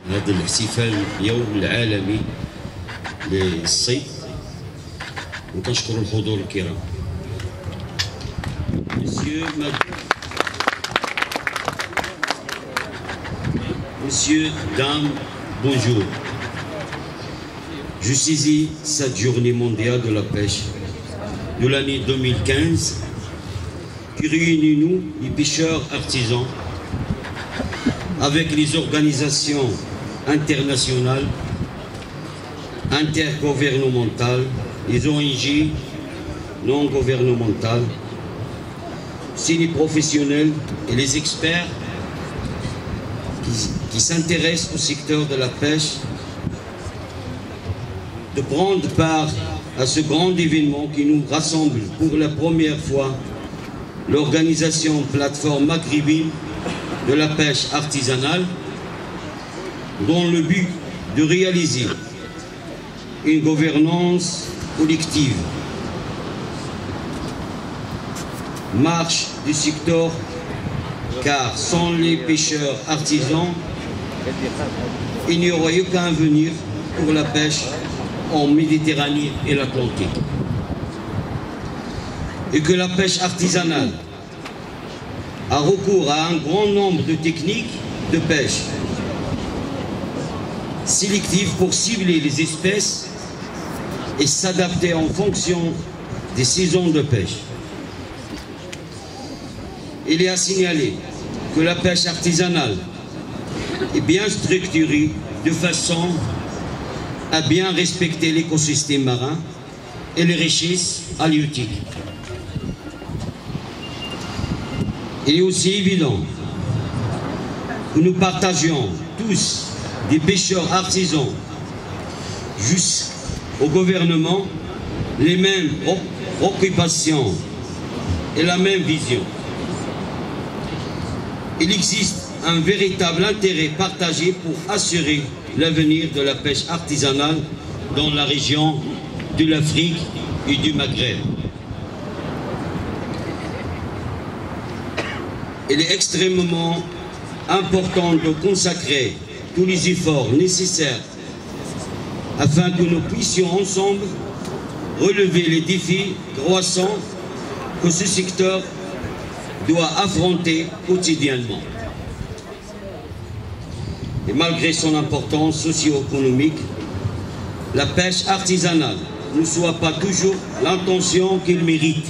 هذا الاحتفال اليوم العالمي للصيد، وكنشكر الحضور الكرام. Messieurs, dames, bonjour. Je saisis cette journée mondiale de la pêche de l'année 2015 qui réunit nous, les pêcheurs artisans, avec les organisations internationales, intergouvernementales, les ONG non gouvernementales, les professionnels et les experts qui s'intéressent au secteur de la pêche, de prendre part à ce grand événement qui nous rassemble pour la première fois, l'organisation plateforme maghrébine de la pêche artisanale, dont le but de réaliser une gouvernance collective, marche du secteur, car sans les pêcheurs artisans, il n'y aurait aucun avenir pour la pêche en Méditerranée et l'Atlantique. Et que la pêche artisanale a recours à un grand nombre de techniques de pêche sélectives pour cibler les espèces et s'adapter en fonction des saisons de pêche. Il est à signaler que la pêche artisanale est bien structurée de façon à bien respecter l'écosystème marin et les richesses halieutiques. Il est aussi évident que nous partageons tous, des pêcheurs artisans jusqu'au gouvernement, les mêmes préoccupations et la même vision. Il existe un véritable intérêt partagé pour assurer l'avenir de la pêche artisanale dans la région de l'Afrique et du Maghreb. Il est extrêmement important de consacrer tous les efforts nécessaires afin que nous puissions ensemble relever les défis croissants que ce secteur doit affronter quotidiennement. Et malgré son importance socio-économique, la pêche artisanale ne soit pas toujours l'intention qu'il mérite.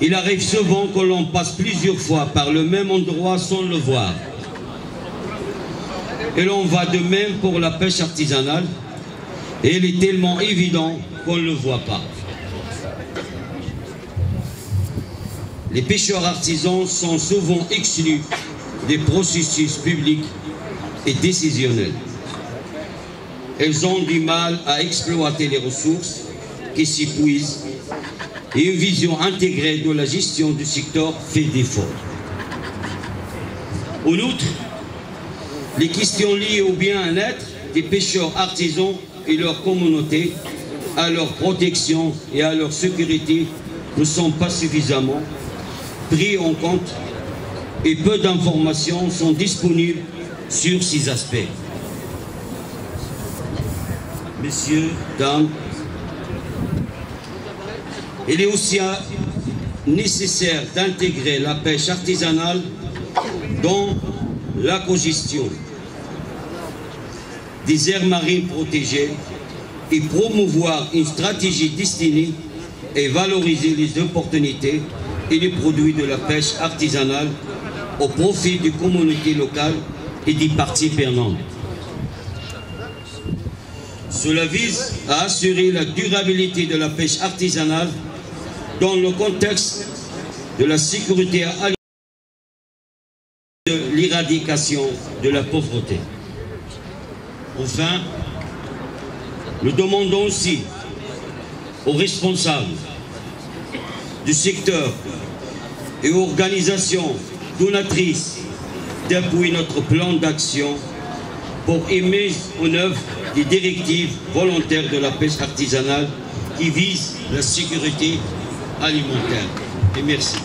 Il arrive souvent que l'on passe plusieurs fois par le même endroit sans le voir. Et l'on va de même pour la pêche artisanale, et il est tellement évident qu'on ne le voit pas. Les pêcheurs artisans sont souvent exclus des processus publics et décisionnels. Ils ont du mal à exploiter les ressources qui s'épuisent et une vision intégrée de la gestion du secteur fait défaut. En outre, les questions liées au bien-être des pêcheurs artisans et leur communauté, à leur protection et à leur sécurité ne sont pas suffisamment pris en compte et peu d'informations sont disponibles sur ces aspects. Messieurs, dames, il est aussi nécessaire d'intégrer la pêche artisanale dans la cogestion des aires marines protégées et promouvoir une stratégie destinée à valoriser les opportunités et les produits de la pêche artisanale au profit des communautés locales et des parties prenantes. Cela vise à assurer la durabilité de la pêche artisanale dans le contexte de la sécurité alimentaire et de l'éradication de la pauvreté. Enfin, nous demandons aussi aux responsables du secteur et aux organisations donatrices d'appuyer notre plan d'action pour mettre en œuvre des directives volontaires de la pêche artisanale qui visent la sécurité alimentaire. Et merci.